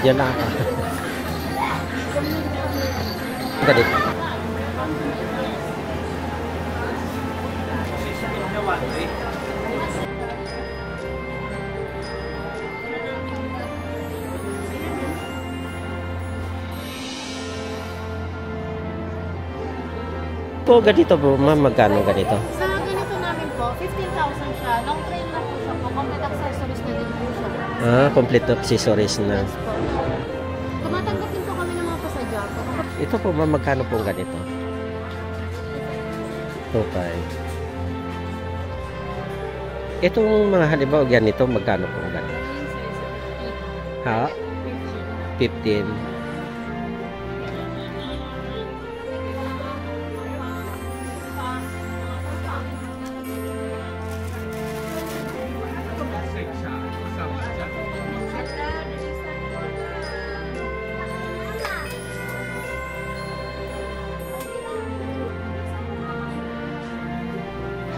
Yan na. Ganito. Po, ganito po, ma'am, magkano ganito? Sa ganito namin po, 15,000 siya. Long train na po siya po. Complete accessories na din po siya. Ah, complete accessories na. Yes po. Tumatanggap din po kami ng mga pasadya po. Ito po, ma'am, magkano po ganito? 2.5. Itong mga halimbawa ganito, magkano po ganito? Ha? 15.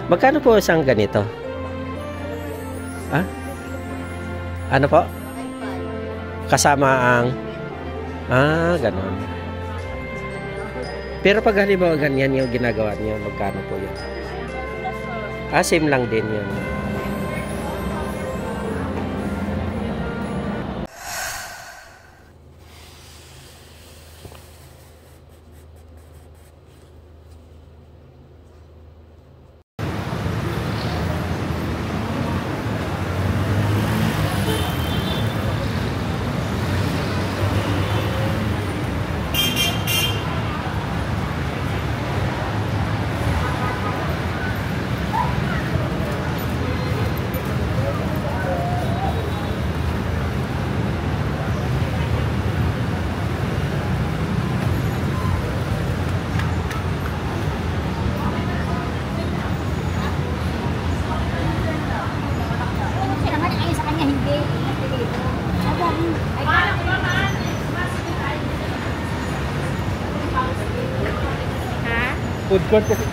Magkano po isang ganito? Ah? Ano po? Kasama ang... Ah, gano'n. Pero pag halimbawa ganyan yung ginagawa niyo, magkano po yun? Ah, same lang din yun. Food court kasi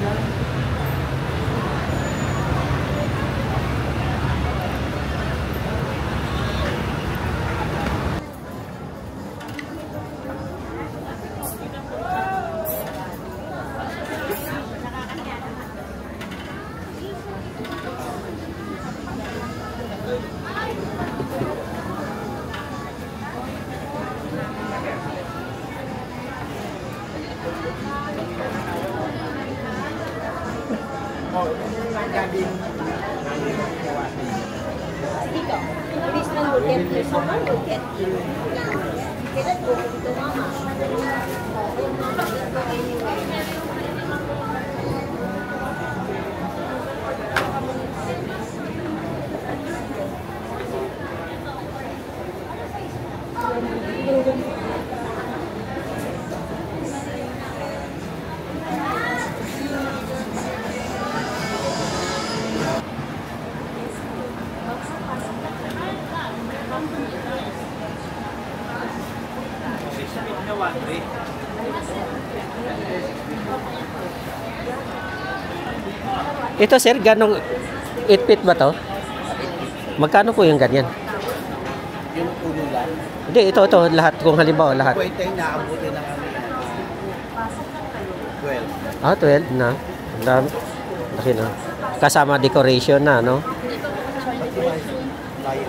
ito sir, ganong 8 feet ba to? Magkano po yung ganyan? yung puno lang. Hindi, ito lahat, kung halimbawa lahat. Pwede yung naabuti ng 12. Ah, 12 na. Laki na. Kasama decoration na, no?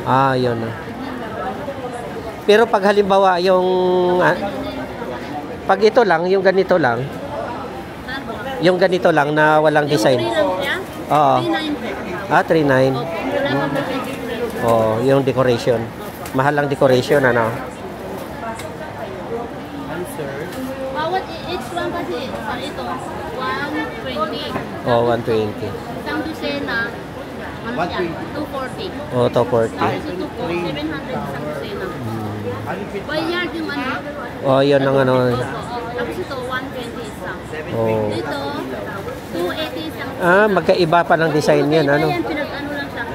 Ah, yun na. Pero pag halimbawa yung pag ito lang, yung ganito lang, yung ganito lang na walang design. Oo. Ah, 3.9. Oh, yung decoration. Mahal lang decoration, ano? Answer. Bawat each one kasi ito, 120. Oh, 120. Isang dosena, ano siya? 240. Oh, 240. Kasi 700 isang dosena. By yard yung ano? Oh, yun ang ano. Tapos ito, 120 isang. Oh. Dito, 280 isang. Ah, magkaiba pa ng design yan, ano? Yan, pinag-ano lang siya.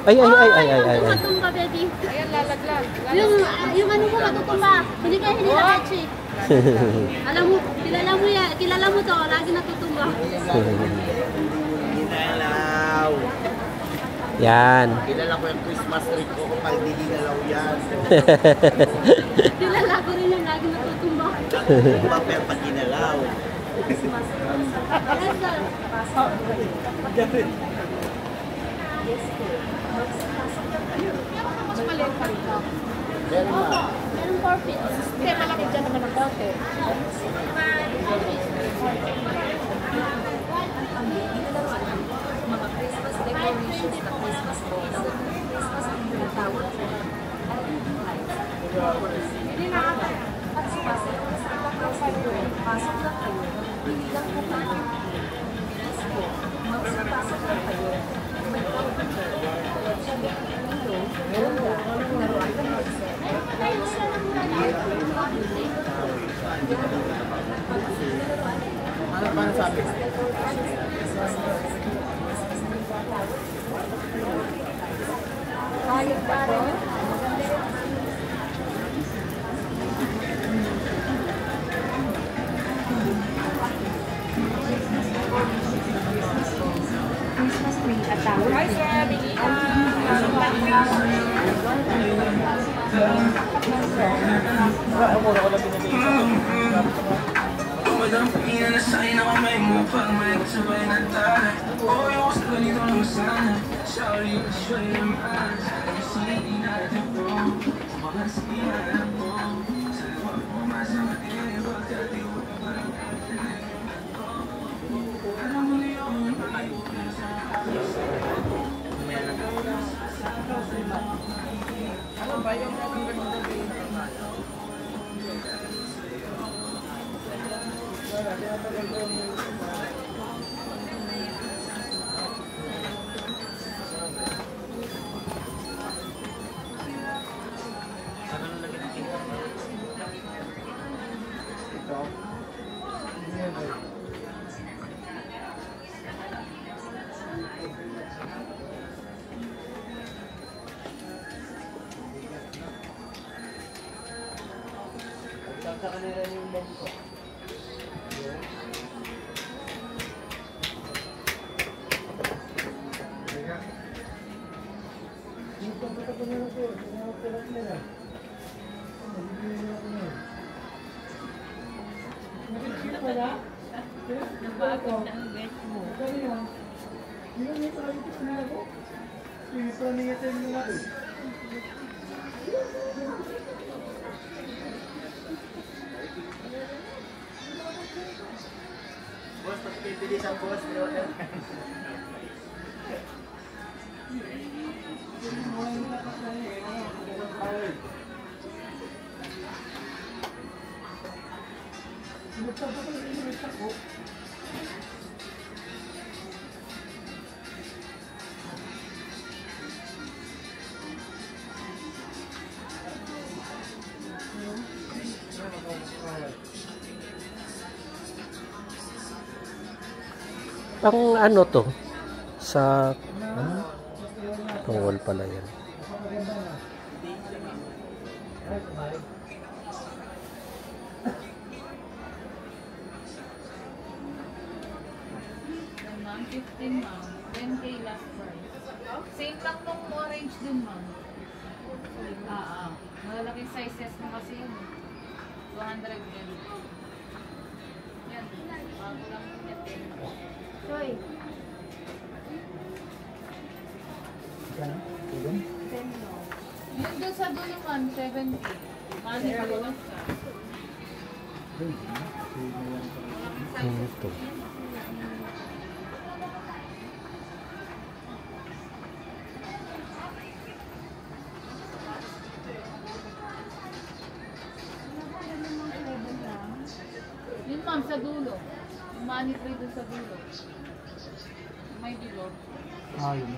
Ay. Matumba, baby. Ayan, lalaglag. Yung ano mo, matutumba. Hindi ka Bechi. Alam mo, kilala mo to, lagi natutumba. Yan. Kilala ko yung Christmas tree ko kung hindi ginalaw yan. Kilala ko rin yung lagi natutumba. Natutumba pero pag ginalaw. Mas maliit pa ito. Meron na. Meron 4 feet. Kaya malaki dyan naman ang konti. Mga Christmas decorations na Christmas balls. Christmas ang tinatawag sa hindi na ata. At pasok lang kayo. Hindi lang po kayo. Yes po. Magsipasok lang kayo. May computer. Laruan ng headset. Ano pa nasabi? Kahit pa rin. Christmas tree at tower. Hi, sir. Walang pinanasay na kamay mo pag may kasabay na tayo. Oo, yung gusto ganito lang sana. Sorry, sorry naman. Kasi hindi natin po. Baka sabihin na po. Sa luwa po masama din. Pagkat di ko pa parang alam mo na yun. Ayaw ko na sa ano ba yung Sa kanila yung bag ko. Boss, pag pipilis ang boss, Pang ano to? Sa... Pang wall pala yan. Ma'am, 15 ma'am. 10K last price. Same lang nung orange din ma'am. Malalaking sizes mo kasi yun. 200 yan. Yan. Bago lang yan. Soy. 10 no. Yun doon sa dulo ma'am, 70. Mali pa lang siya. Ito. Yun ma'am, sa dulo. Yung money tray doon sa dulo. May bilog. yun.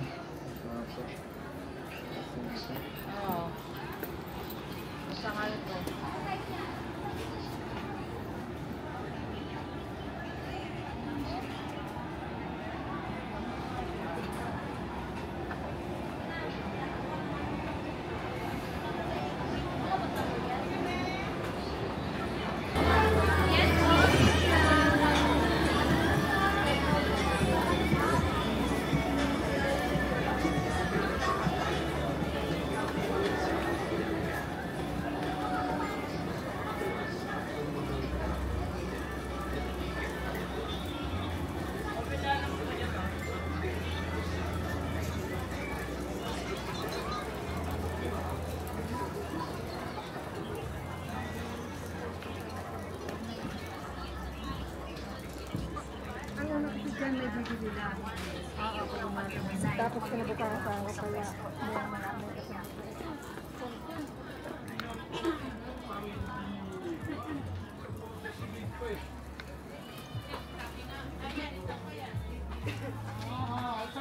Oo. Basta nga ito. Tapos kinabukasan ko kaya may marami kasi.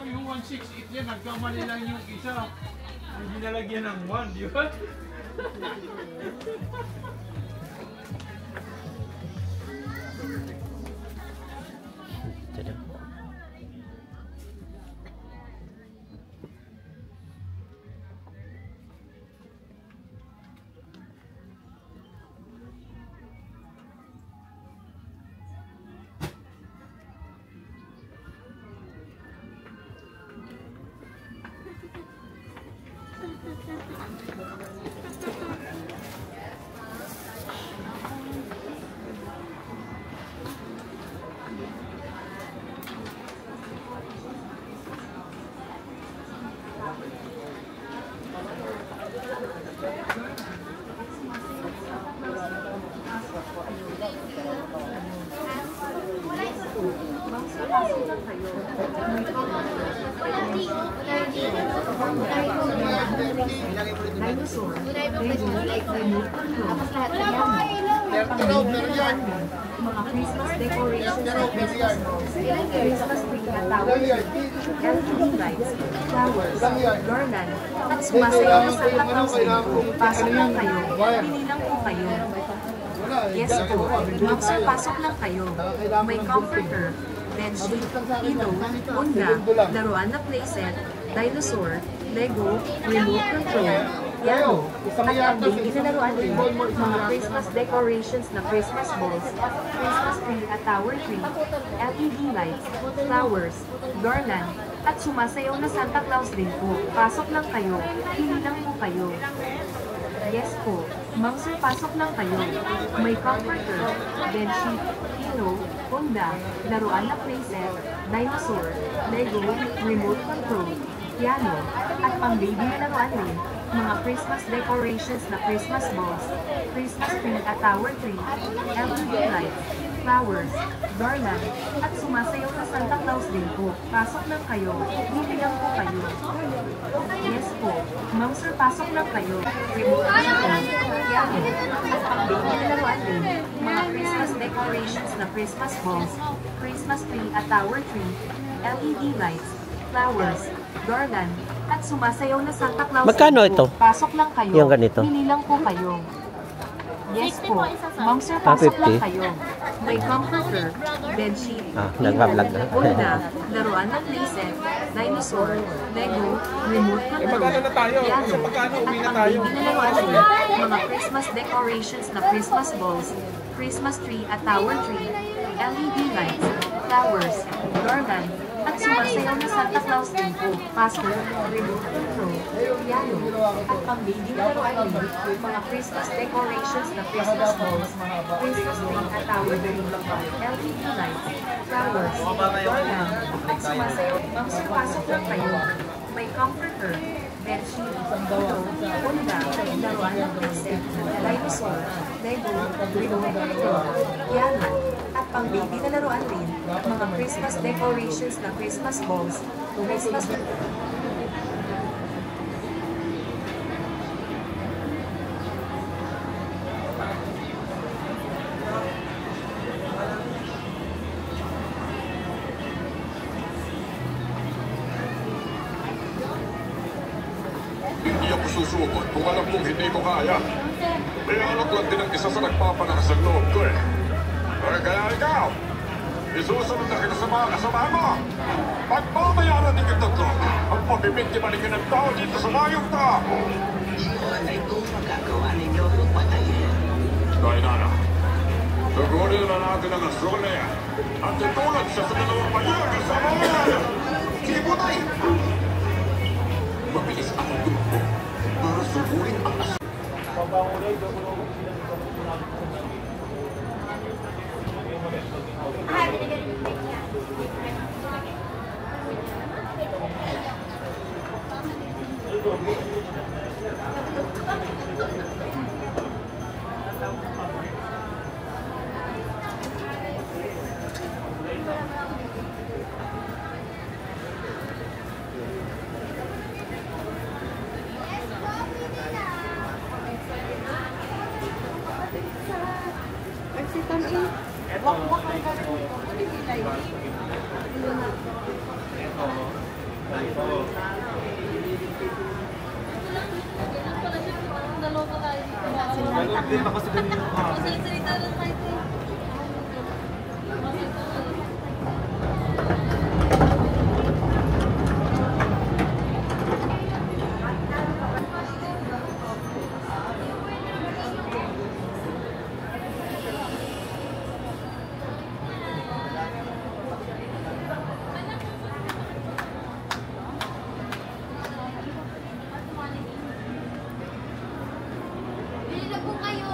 Yung 168 yan, nagkamali lang yung isa. Hindi nalagyan ng 1, di ba? Ito na. Dinosaur, like remote control, mga Christmas decorations at Christmas balls, Christmas tree at tower, LED lights, flowers, garland, at sumasayaw na Santa Claus din po. Pasok lang kayo, pili lang po kayo. Yes po, ma'am sir, pasok lang kayo. May comforter, bedsheet, pillow, unda, laruan na playset, dinosaur, Lego, remote control, piano, at ang baby na laruan din, mga Christmas decorations na Christmas balls, Christmas tree at tower tree, LED lights, flowers, garland, at sumasayaw na Santa Claus din po. Pasok lang kayo, pili lang po kayo. Yes po, ma'am sir, pasok lang kayo. May comforter, bedsheet, pillow, unda, laruan na playset, dinosaur, Lego, remote control, piano, at pang-baby na laruan din, mga Christmas decorations na Christmas balls, Christmas tree at tower tree, LED lights, flowers, garland, at sumasayaw na Santa Claus din po. Pasok lang kayo, pili lang po kayo. Yes po, ma'am sir, pasok lang kayo. Remote control, piano, at pang-baby na laruan din, mga Christmas decorations na Christmas balls, Christmas tree at tower tree, LED lights, flowers, garland, at sumasayaw na Santa Claus. Magkano din po. ito? Pasok lang kayo. Yung ganito? Pili lang po kayo. Yes 50 po. po isa sa- Ma'am sir, pasok 50. lang kayo. May comforter, bedsheet, nagbablog na. unda, laruan na playset, dinosaur, Lego, remote control, magkano na tayo? piano, Yung magkano, uwi na at tayo. pang-baby na laruan din, mga Christmas decorations na Christmas balls, Christmas tree at tower tree, LED lights, flowers, garland, at sumasayaw na Santa Claus din po. Pasok, remote control, piano, at pang-baby na laruan din, mga Christmas decorations na Christmas balls, Christmas tree at tower tree, LED lights, flowers, garland, at sumasayaw. Ma'am sir, pasok lang kayo. May comforter, bedsheet, pillow, unda, laruan ng playset, dinosaur, Lego, remote control, piano, at pang-baby na laruan din, mga Christmas decorations na Christmas balls, Christmas. Hindi ako susugod kung alam kong hindi ko kaya. May anak lang din ang isa sa nagpapalakas ng loob ko eh. Kaya ikaw, isusunod na kita sa mga kasama mo. Pagbabayaran din kita to ang pabibigtima ninyo ng tao dito sa layong to. Iwanay kung magagawa ninyo kung patayin. Dahil nana, sugunin na natin ang asrone at tutulad siya sa dalawang payag sa mga. Sige po tayo! Mabilis akong tumakbo para sugurin ang Sitan eh. Naloko tayo dito. Nag-update ako sa ganito. Masalita lang tayo. Bili na po kayo.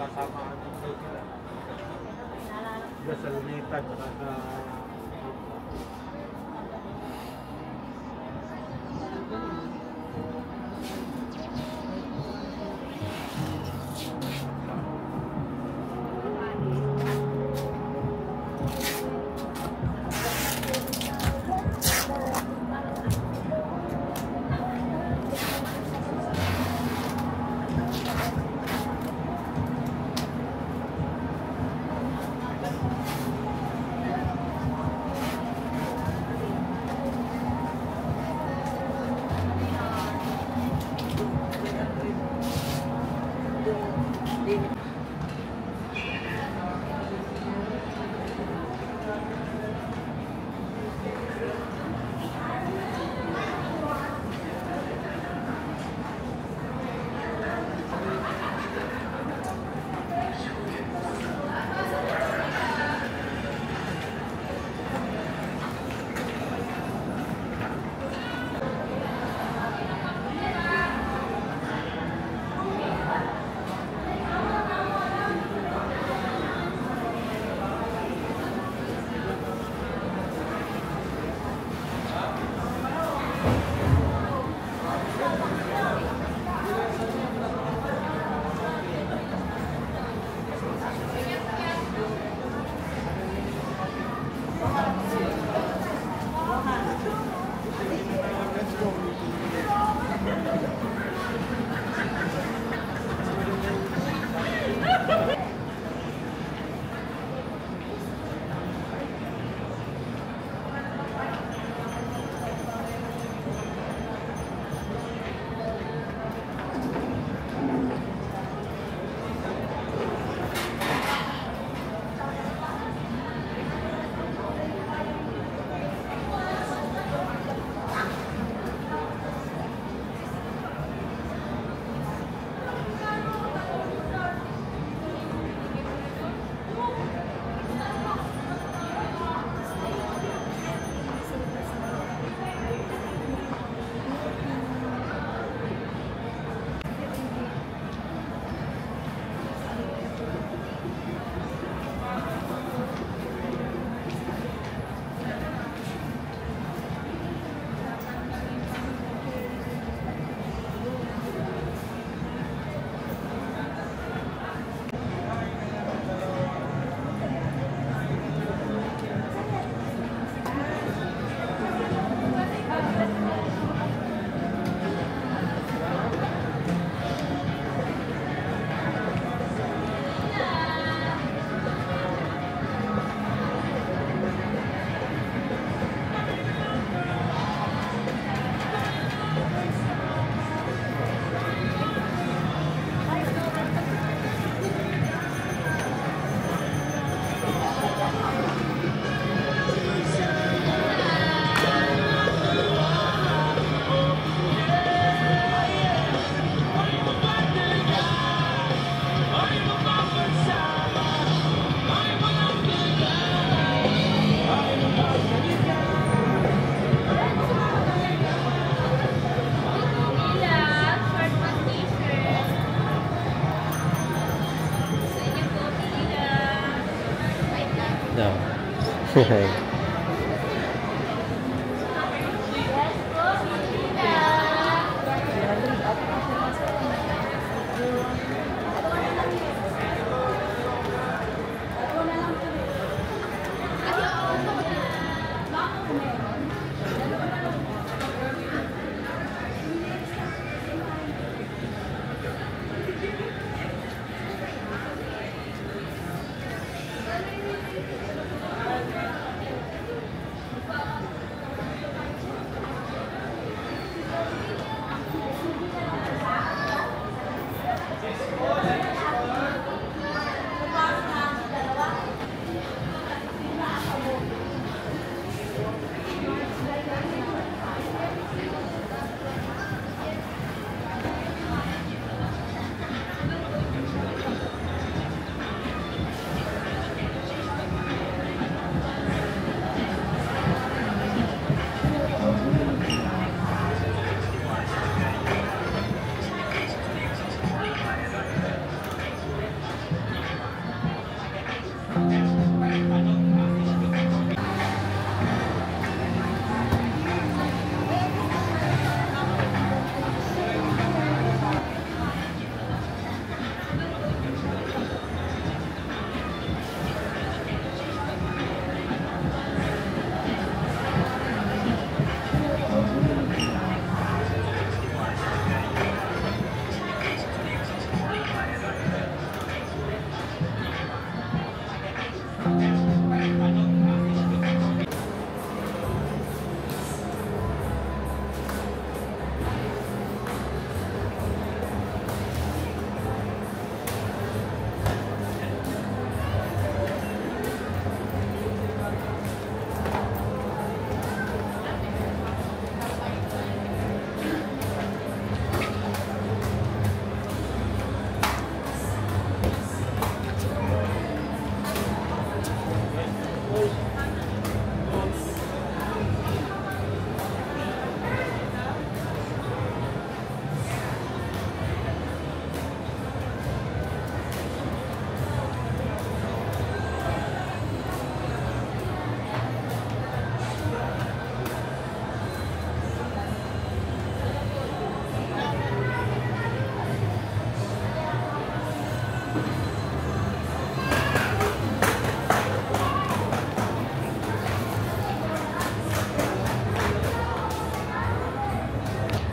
Kasama ang sila. Dasal nita at sa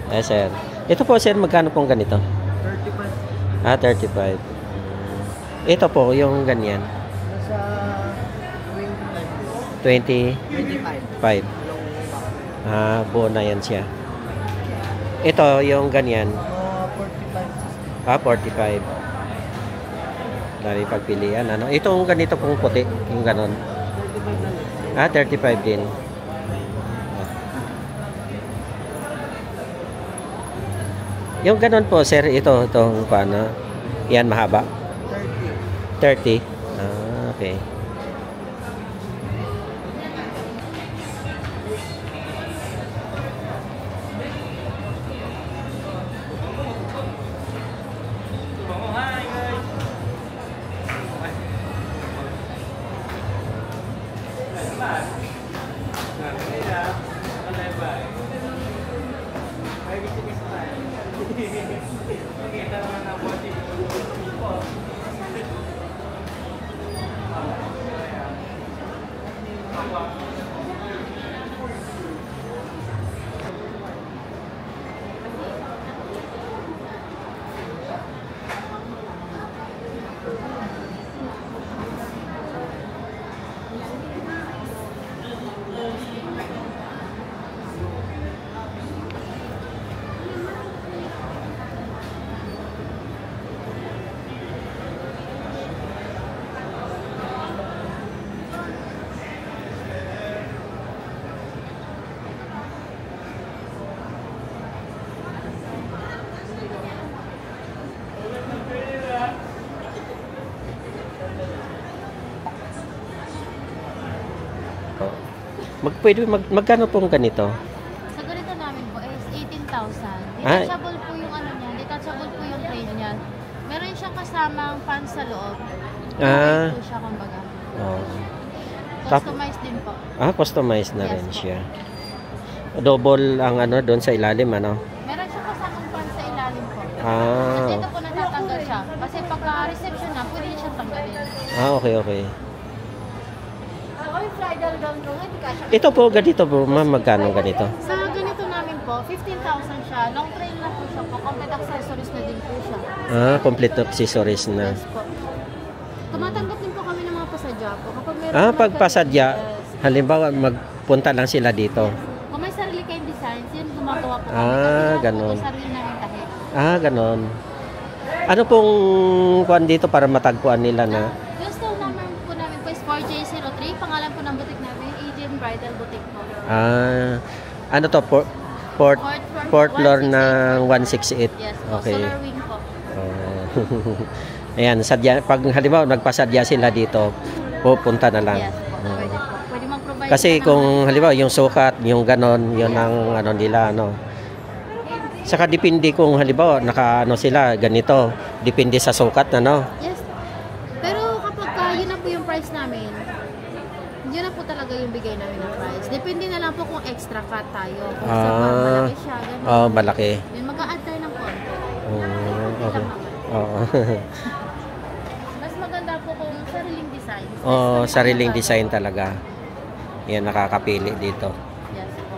Eh, sir. Ito po, sir, magkano pong ganito? 35. Ah, 35. Ito po, yung ganyan. Nasa 20? 25. 5. Ah, buo na yan siya. Ito, yung ganyan. 45. Ah, 45. Dari pagpilian. Ano? Itong ganito pong puti, yung ganon. 35 na lang. Ah, 35 din. Yung ganon po, sir, itong paano? Yan, mahaba. 30. 30? Ah, okay. Magkano pong ganito? Sa ganito namin po is 18,000. Ah. Detachable po yung ano niya, detachable po yung frame niya. Meron siyang kasamang fan sa loob. Ah. Po siya kumbaga. Oh. Customized din po. Customized na Yes rin po. siya. Double ang ano doon sa ilalim, ano? Meron siya kasamang pan sa ilalim po. Ah, Kasi ito po natatanggal siya. Kasi pagka-reception na, pwede siya tanggalin. okay, okay. Oy, bridal gown ko, hindi ka siya. Ito po, ganito po, ma'am, magkano ganito? Sa ganito namin po, 15,000 siya. Long trail na po siya po. Complete accessories na din po siya. Complete accessories na. Yes po. Tumatanggap din po kami ng mga pasadya po. Kapag meron Pag mga- pasadya, Yes. halimbawa magpunta lang sila dito. Kung may sarili kayong designs, yun gumagawa po kami. Ah, Kasi lahat po ganon. ito sarili namin tahi. Ganon. Ano pong kuan dito para matagpuan nila na? Yung store number po namin po is 4J03. Pangalan po ng boutique namin, Asian Bridal Boutique po. Ano to? Fourth floor ng 168. Yes po, Okay. solar wing po. Ayan, sadya, pag halimbawa nagpasadya sila dito, pupunta na lang. Yes po, pwede po. Pwede mag-provide Kasi ka kung ng- halimbawa yung sukat, yung ganon, yun ang ano nila, ano. Saka depende kung halimbawa naka ano sila, ganito. Depende sa sukat, ano. Yes. Pero kapag yun na po yung price namin, yun na po talaga yung bigay namin ng price. Depende na lang po kung extra cut tayo. Kung sa malaki siya, gano'n. Malaki. Yun, mag-a-add tayo ng konti. Okay. Oo. Mas maganda po kung sariling design. Sariling design talaga. Yan, nakakapili dito. Yes po.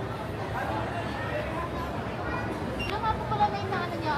Ano nga po pala na yung ano nyo?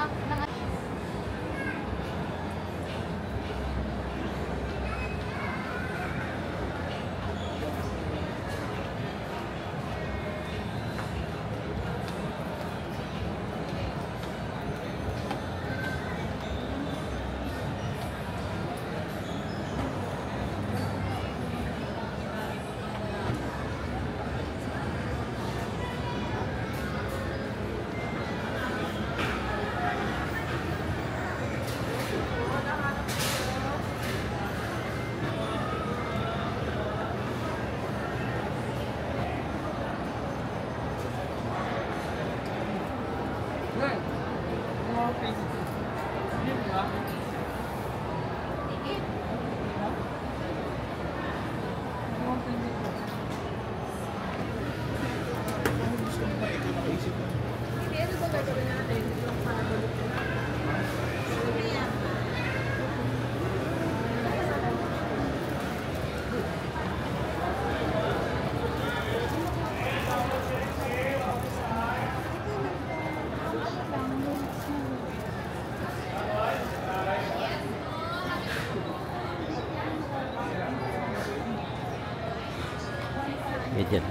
Ganyan.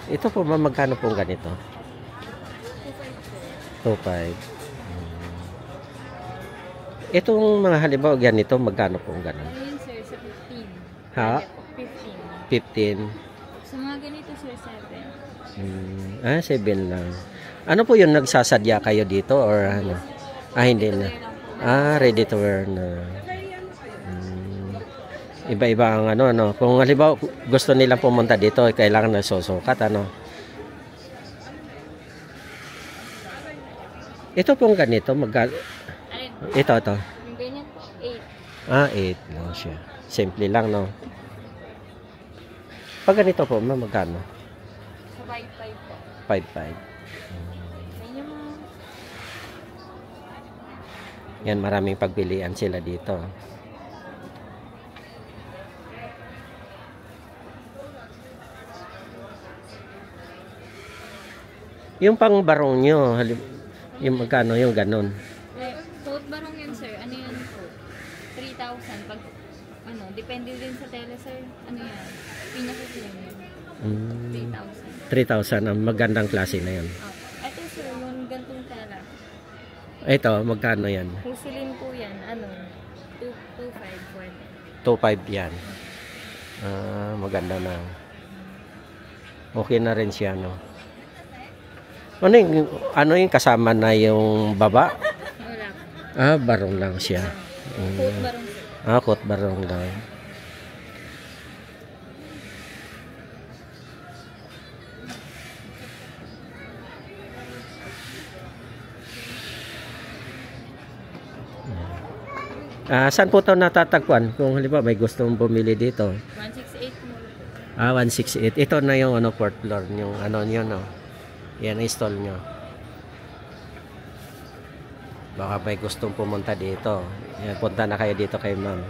Ito po, magkano pong ganito? 2.5. Itong mga halimbawa ganito, magkano pong gano'n? Ayun sir, sa 15. Ha? 15. 15. Sa mga ganito sir, 7. 7 lang. Ano po yun, nagsasadya kayo dito or ano? Hindi na. Ready to wear na. Iba-iba ang ano, no? Kung halimbawa gusto nilang pumunta dito, kailangan na susukat, ano? Ito pong ganito, ito. Yung ganyan po, 8. 8 lang siya. Simple lang, no? Pag ganito po, magkano? Sa 5.5 po. 5.5. Ayun yung mga... Yan, maraming pagpilian sila dito. Yung pang barong nyo, yung magkano yung ganon? Coat barong yun sir, ano yan po? 3,000 pag depende din sa tela sir. Ano yan? Pinaka-slim yun. 3,000. 3,000 ang magandang klase na yun. Ito sir, yung gantong tela. Ito, magkano yan? Muslin po yan, 2,500 po. 2.5 yan. Maganda na. Okay na rin siya, no? Ano yung kasama na yung baba? Barong lang siya. Coat barong. Coat barong lang. Saan po ito natatagpuan? Kung halimbawa may gustong bumili dito. 168 mo. 168. Ito na yung fourth floor. Yung nyo, no? Yan ang stall nyo. Baka may gustong pumunta dito. Yan, punta na kayo dito kay ma'am.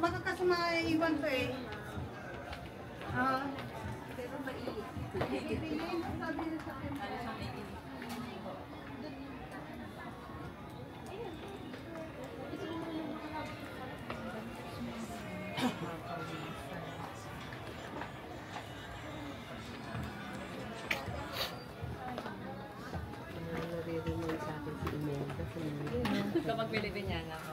Baka kasi maiwan to eh. Kapag bilibin niya na ako.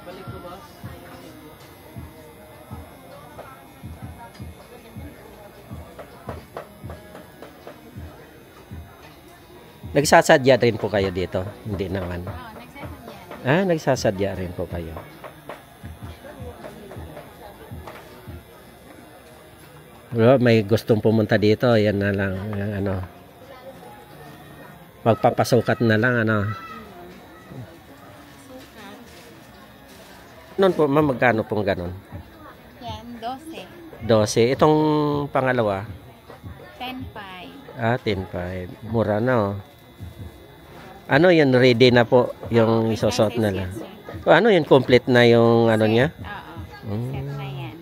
Balik ko, boss. Nagsasadya rin po kayo dito? Hindi naman. Nagsasadya. Nagsasadya rin po kayo. Well, may gustong pumunta dito, yan na lang, magpapasukat na lang, Noon po, ma'am, magkano pong ganon? Yan, 12. 12. Itong pangalawa? 10.5. 10.5. Mura na, Ano yun, ready na po yung isosot na lang? Ano yun, complete na yung niya? Oo, set na yan.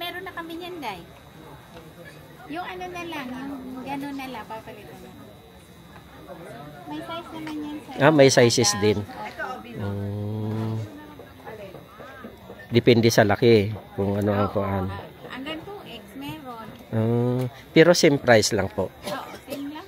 Meron na kami yan, Day. Yung na lang, yung gano'n na lang, papalitan na. May size naman yan sa... May sizes din. Depende sa laki, kung ano ang kuhaan. Hanggang 2X meron. Pero same price lang po. Oo, same lang.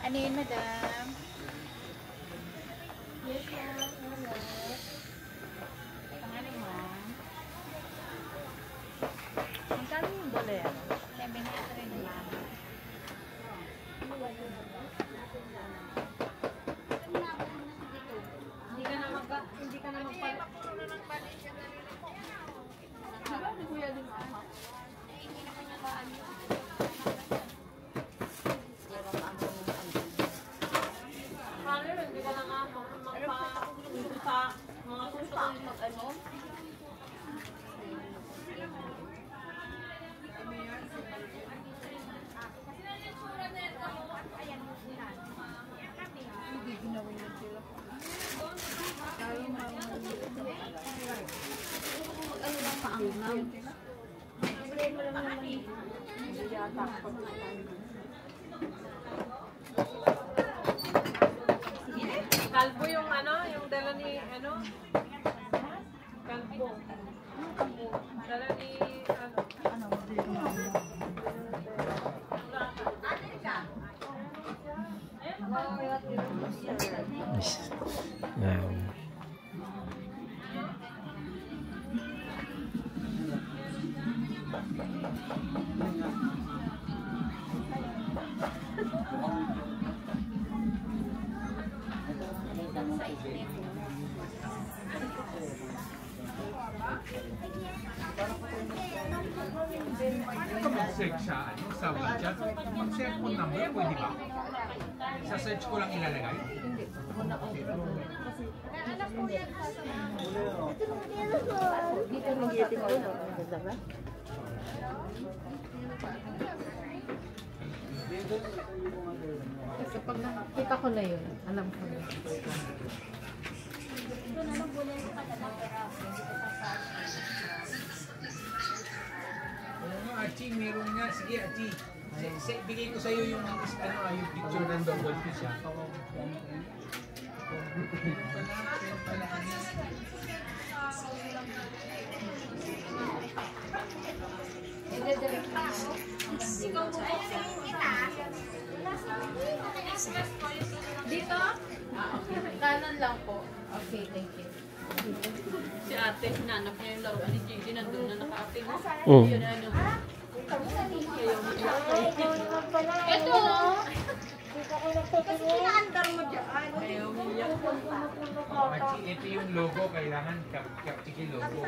Ano yun, madam? Yes, ma'am. Pangalan mo? Magkano yung bolero? 700, ma'am. Hindi ka na magpala. Kalbo yung yung dala ni Kalbo. Dala ni mag-search sa, sa WeChat. Mag-cellphone number, pwede ba? Sa search ko lang ilalagay? Hindi. Dito lang sa atin. Kapag nakita ko na yun, alam ko na. Achi, meron nga. Sige, Achi. Bigay ko sa'yo yung, yung picture ng double fish, ha? Dito? Okay. Kanan lang po. Okay, thank you. Si ate, hinanap niya yung laruan ni Gigi, nandun na naka-aping. Mm. Yun na yung... Ito! Kasi pinaandar mo dyan. Ayaw umiyak. Achi, ito yung logo. Kailangan kapchiki logo.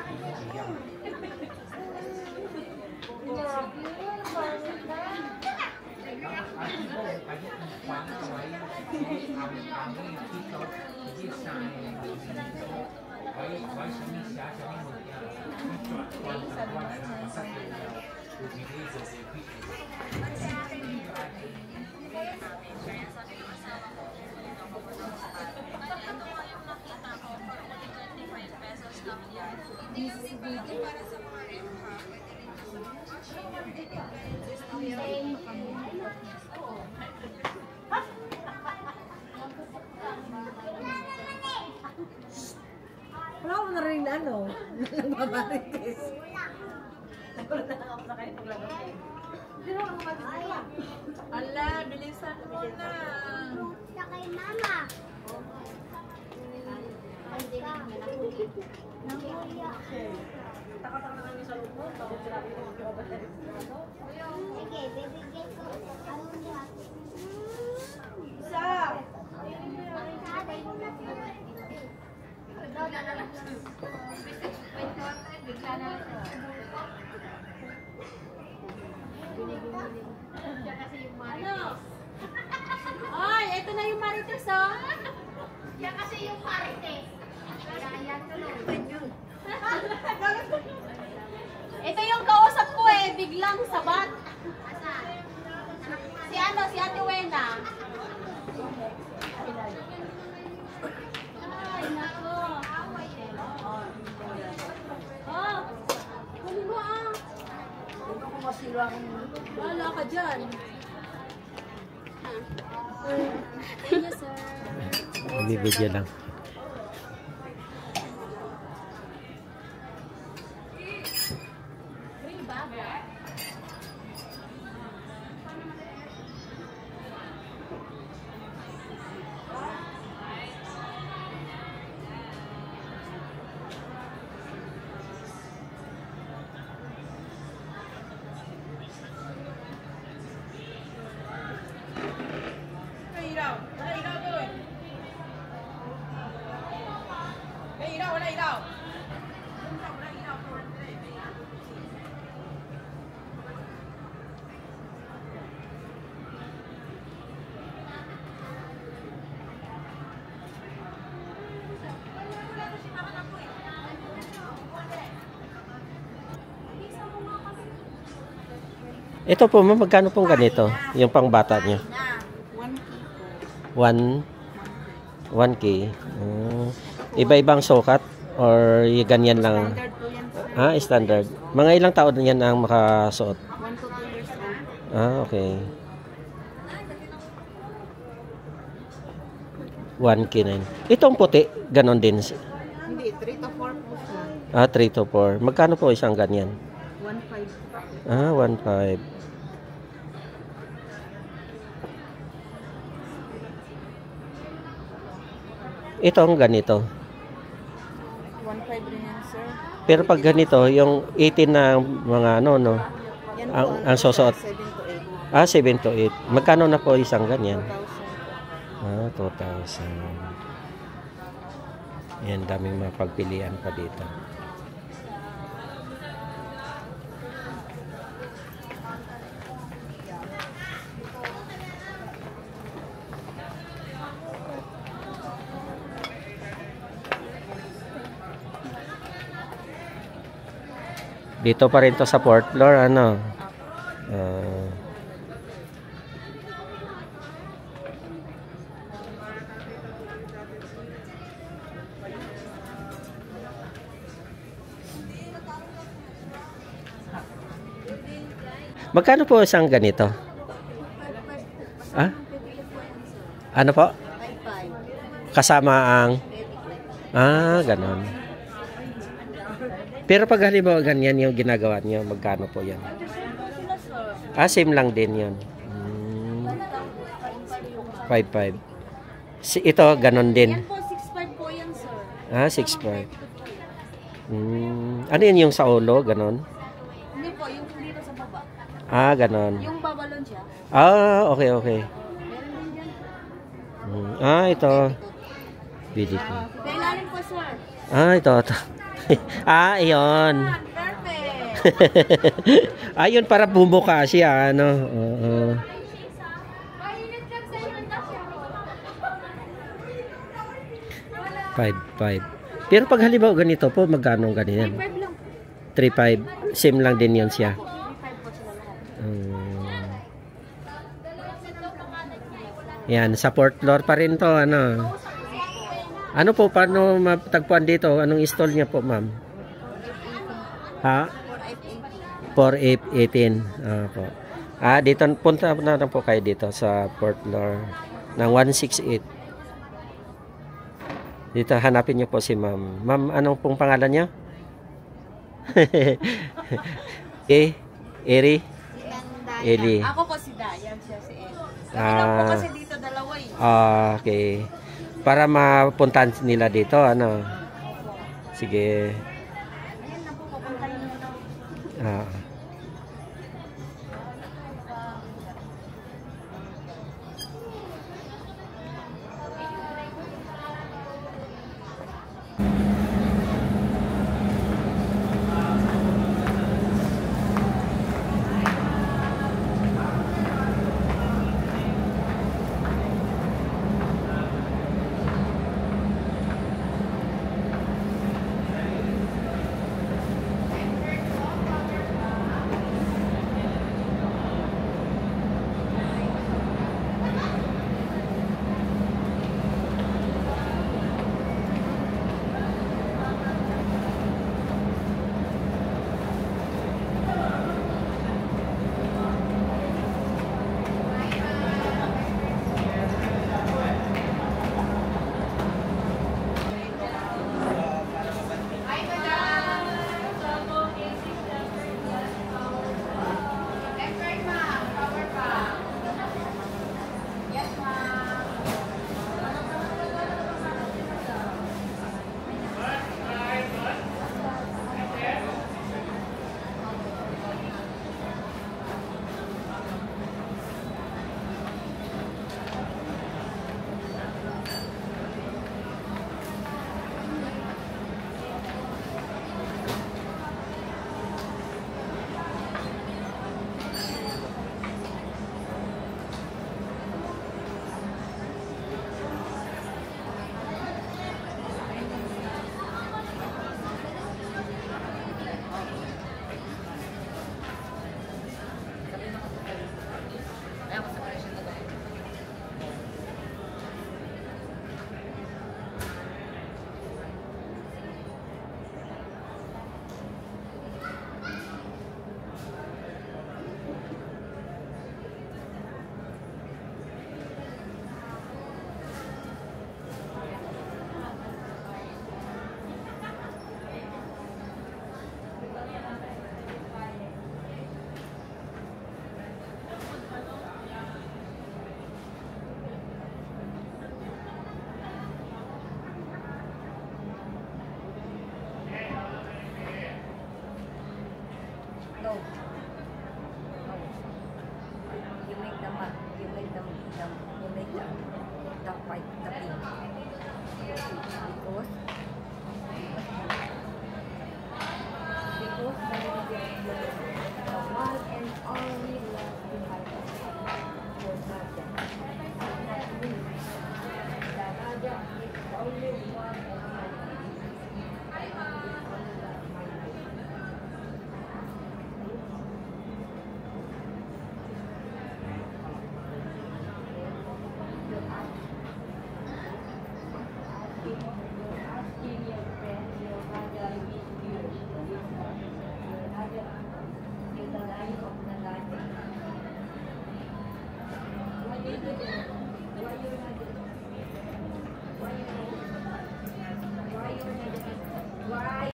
Wala ko na rin ano, nagbabaritis. Ala, bilisan mo na. Sa kay mama. Sige, bibigyan ko. Ano niya? Isa! Ano? Ay, ito na yung marites, oh. Yan kasi yung marites. Yan tulog. Ito yung kausap ko eh, biglang sabat. Si ano, si Ate Wena. Ay, nako. Oh, ano ba ah? Ito ko masira ang Wala ka dyan. Thank you, sir. Bibigyan lang. Ito po, ma'am, magkano pong ganito? Yung pangbata niyo? 1K. Iba-ibang sukat or ganyan lang? Ah, standard. Mga ilang taon yan ang makasuot? 1 to 2 years old. Ah, okay. 1K na yun. Itong puti, ganon din. Hindi, 3 to 4 po siya. Ah, 3 to 4. Magkano po isang ganyan? 1.5. Ah, 1.5. Itong ganito. 1.5 rin yan, sir. Pero pag ganito, yung 18 na mga ano, no? Yan po, Ang susuot. 7 to 8. Ah, 7 to 8. Magkano na po isang ganyan? 2,000. Ah, 2,000. Yan, daming mapagpilian pa dito. Dito pa rin to sa fourth floor, ano? Ah. Magkano po isang ganito? Ah? Ano po? Kasama ang... Ah, ganon. Pero pag halimbawa ganyan yung ginagawa niyo, magkano po yan? Ah, same lang din yun. 5.5. Ito, ganon din. Yan po, 6.5 po yan, sir. Ah, 6.5. Ano yun yung sa ulo, ganon? Hindi po, yung dito sa baba. Ah, ganon. Yung babalon siya. Ah, okay, okay. Meron din dyan. Ah, ito. BDK. Kailangan po, sir. Ah, ito. Ah, iyon. Perfect. Ayun, para bumuka siya, ano. Oo. 5.5. Pero pag halimbawa ganito po, magkano ganyan? 3.5 lang. 3.5. Same lang din yun siya. 3.5 po sila lahat. Yan, sa fourth floor pa rin to, ano. Ano po, paano matagpuan dito? Anong stall niya po, ma'am? Ha? 4F18. Ah, po. Ah, dito, punta na po kayo dito sa fourth floor ng 168. Dito, hanapin niyo po si ma'am. Ma'am, anong pong pangalan niyo? Eri? Eli. Ako po si Dayan, siya si Eli. Kami Ah. lang po kasi dito dalawa eh. Ah, okay. Para mapuntahan nila dito, ano? Sige. Ayan na po, pupuntahin nyo na. Ah.